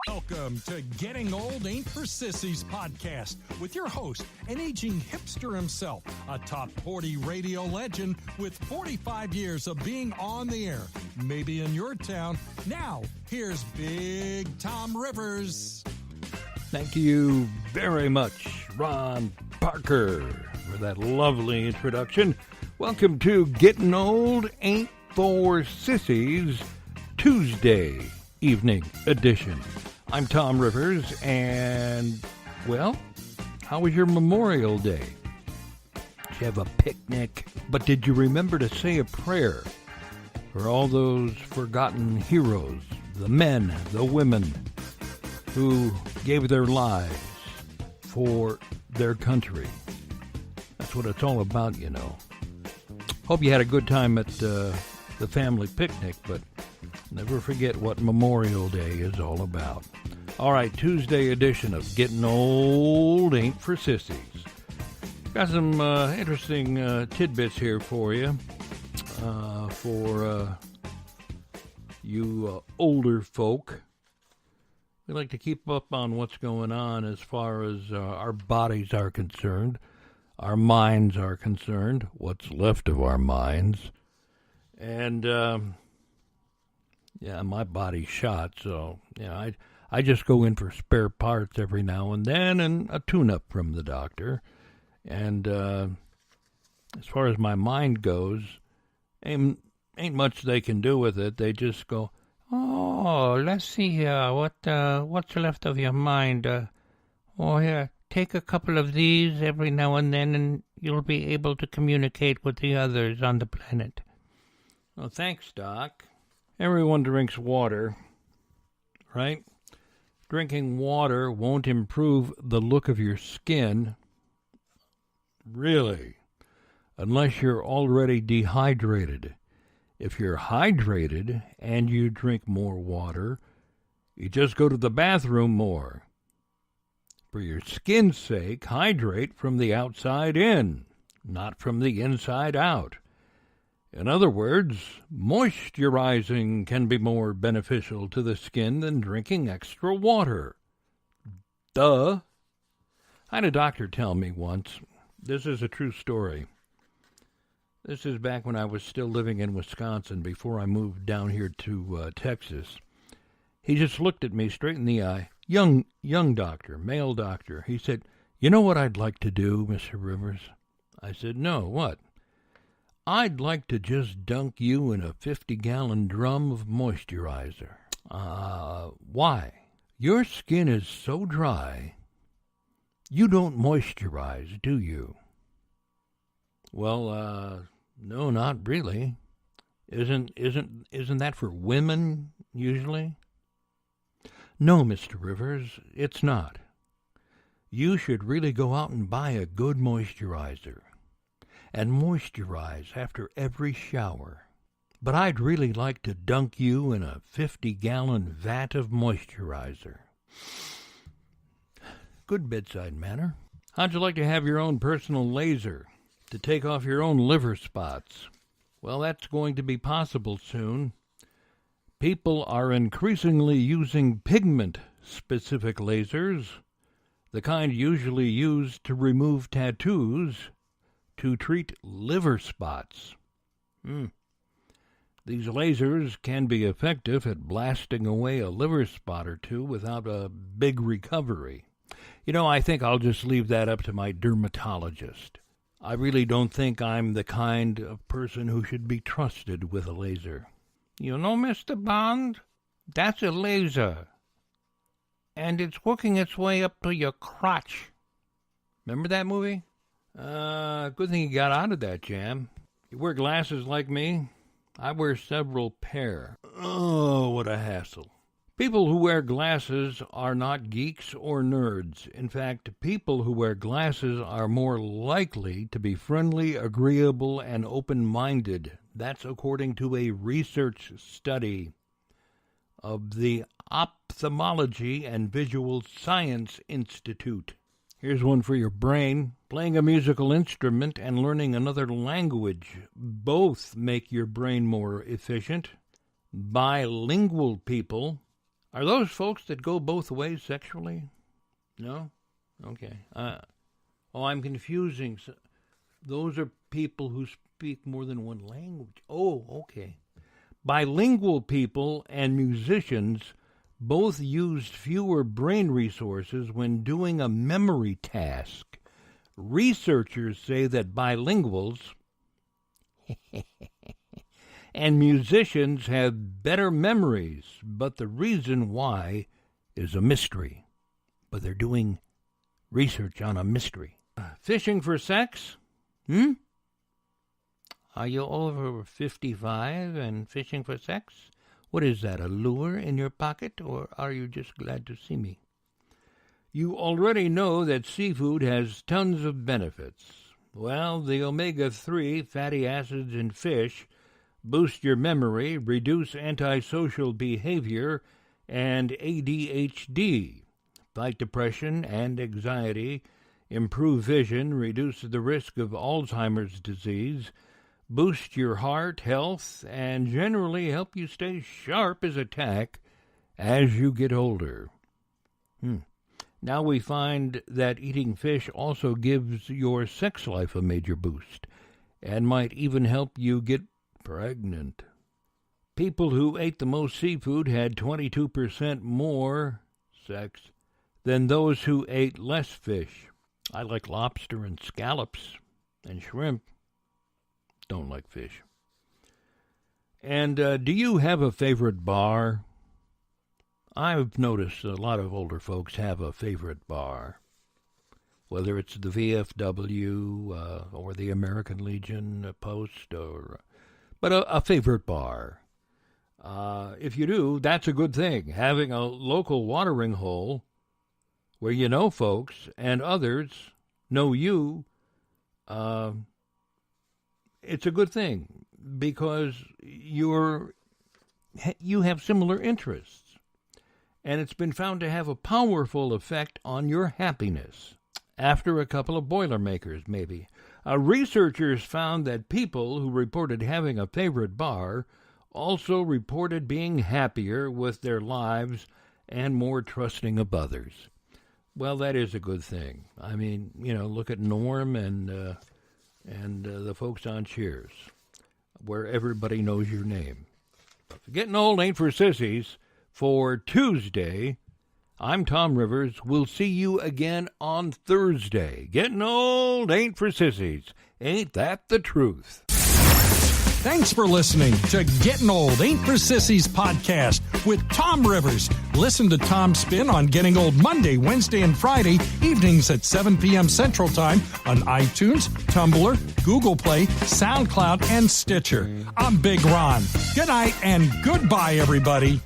Welcome to Getting Old Ain't for Sissies podcast with your host, an aging hipster himself, a top 40 radio legend with 45 years of being on the air, maybe in your town. Now, here's Big Tomm Rivers. Thank you very much, Ron Parker, for that lovely introduction. Welcome to Getting Old Ain't for Sissies Tuesday evening edition. I'm Tomm Rivers, and, well, how was your Memorial Day? Did you have a picnic? But did you remember to say a prayer for all those forgotten heroes, the men, the women, who gave their lives for their country? That's what it's all about, you know. Hope you had a good time at the family picnic, but never forget what Memorial Day is all about. All right, Tuesday edition of Getting Old Ain't for Sissies. Got some interesting tidbits here for you, for you older folk. We like to keep up on what's going on as far as our bodies are concerned, our minds are concerned, what's left of our minds. And, yeah, my body's shot, so, you know, I just go in for spare parts every now and then and a tune-up from the doctor. And as far as my mind goes, ain't much they can do with it. They just go, oh, let's see here, what's left of your mind? Here, take a couple of these every now and then, and you'll be able to communicate with the others on the planet. Well, thanks, Doc. Everyone drinks water, right? Drinking water won't improve the look of your skin, really, unless you're already dehydrated. If you're hydrated and you drink more water, you just go to the bathroom more. For your skin's sake, hydrate from the outside in, not from the inside out. In other words, moisturizing can be more beneficial to the skin than drinking extra water. Duh. I had a doctor tell me once, this is a true story. This is back when I was still living in Wisconsin before I moved down here to Texas. He just looked at me straight in the eye. Young doctor, male doctor. He said, "You know what I'd like to do, Mr. Rivers?" I said, "No, what?" "I'd like to just dunk you in a 50-gallon drum of moisturizer." Why?" "Your skin is so dry, you don't moisturize, do you?" "Well, no, not really. Isn't that for women, usually?" "No, Mr. Rivers, it's not. You should really go out and buy a good moisturizer and moisturize after every shower. But I'd really like to dunk you in a 50-gallon vat of moisturizer." Good bedside manner. How'd you like to have your own personal laser to take off your own liver spots? Well, that's going to be possible soon. People are increasingly using pigment-specific lasers, the kind usually used to remove tattoos, to treat liver spots. These lasers can be effective at blasting away a liver spot or two without a big recovery. You know, I think I'll just leave that up to my dermatologist. I really don't think I'm the kind of person who should be trusted with a laser. "You know, Mr. Bond, that's a laser, and it's working its way up to your crotch." Remember that movie? Good thing you got out of that jam. You wear glasses like me? I wear several pair. Oh, what a hassle. People who wear glasses are not geeks or nerds. In fact, people who wear glasses are more likely to be friendly, agreeable, and open-minded. That's according to a research study of the Ophthalmology and Visual Science Institute. Here's one for your brain. Playing a musical instrument and learning another language both make your brain more efficient. Bilingual people Are those folks that go both ways sexually? No? Okay. I'm confusing. Those are people who speak more than one language. Oh, okay. Bilingual people and musicians both used fewer brain resources when doing a memory task. Researchers say that bilinguals and musicians have better memories, but the reason why is a mystery. But they're doing research on a mystery. Fishing for sex? Are you over 55 and fishing for sex? What is that, a lure in your pocket, or are you just glad to see me? You already know that seafood has tons of benefits. Well, the omega-3 fatty acids in fish boost your memory, reduce antisocial behavior and ADHD, fight depression and anxiety, improve vision, reduce the risk of Alzheimer's disease, boost your heart health, and generally help you stay sharp as a tack as you get older. Now we find that eating fish also gives your sex life a major boost and might even help you get pregnant. People who ate the most seafood had 22% more sex than those who ate less fish. I like lobster and scallops and shrimp. Don't like fish. And do you have a favorite bar? I've noticed a lot of older folks have a favorite bar, whether it's the VFW or the American Legion Post, but a favorite bar. If you do, that's a good thing. Having a local watering hole where you know folks and others know you, it's a good thing because you have similar interests. And it's been found to have a powerful effect on your happiness. After a couple of Boilermakers, maybe. Researchers found that people who reported having a favorite bar also reported being happier with their lives and more trusting of others. Well, that is a good thing. I mean, look at Norm and the folks on Cheers, where everybody knows your name. Getting old ain't for sissies. For Tuesday, I'm Tomm Rivers. We'll see you again on Thursday. Getting old ain't for sissies. Ain't that the truth? Thanks for listening to Gettin' Old Ain't for Sissies podcast with Tomm Rivers. Listen to Tom spin on Getting Old Monday, Wednesday, and Friday evenings at 7 p.m. Central Time on iTunes, Tumblr, Google Play, SoundCloud, and Stitcher. I'm Big Ron. Good night and goodbye, everybody.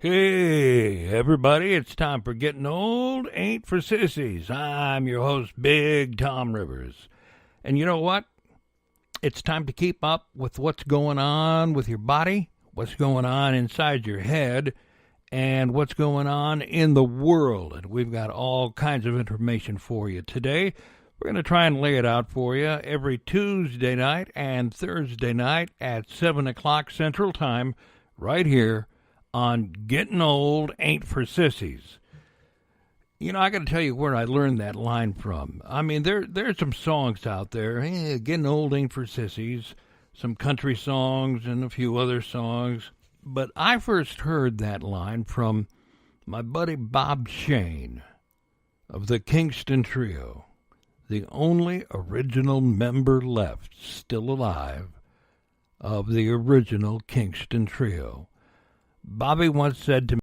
Hey, everybody, it's time for Getting Old Ain't for Sissies. I'm your host, Big Tomm Rivers. And you know what? It's time to keep up with what's going on with your body, what's going on inside your head, and what's going on in the world. And we've got all kinds of information for you today. We're going to try and lay it out for you every Tuesday night and Thursday night at 7 o'clock Central Time, right here on Getting Old Ain't for Sissies. You know, I got to tell you where I learned that line from. I mean, there's some songs out there, Getting Old Ain't for Sissies, some country songs and a few other songs. But I first heard that line from my buddy Bob Shane of the Kingston Trio, the only original member left still alive of the original Kingston Trio. Bobby once said to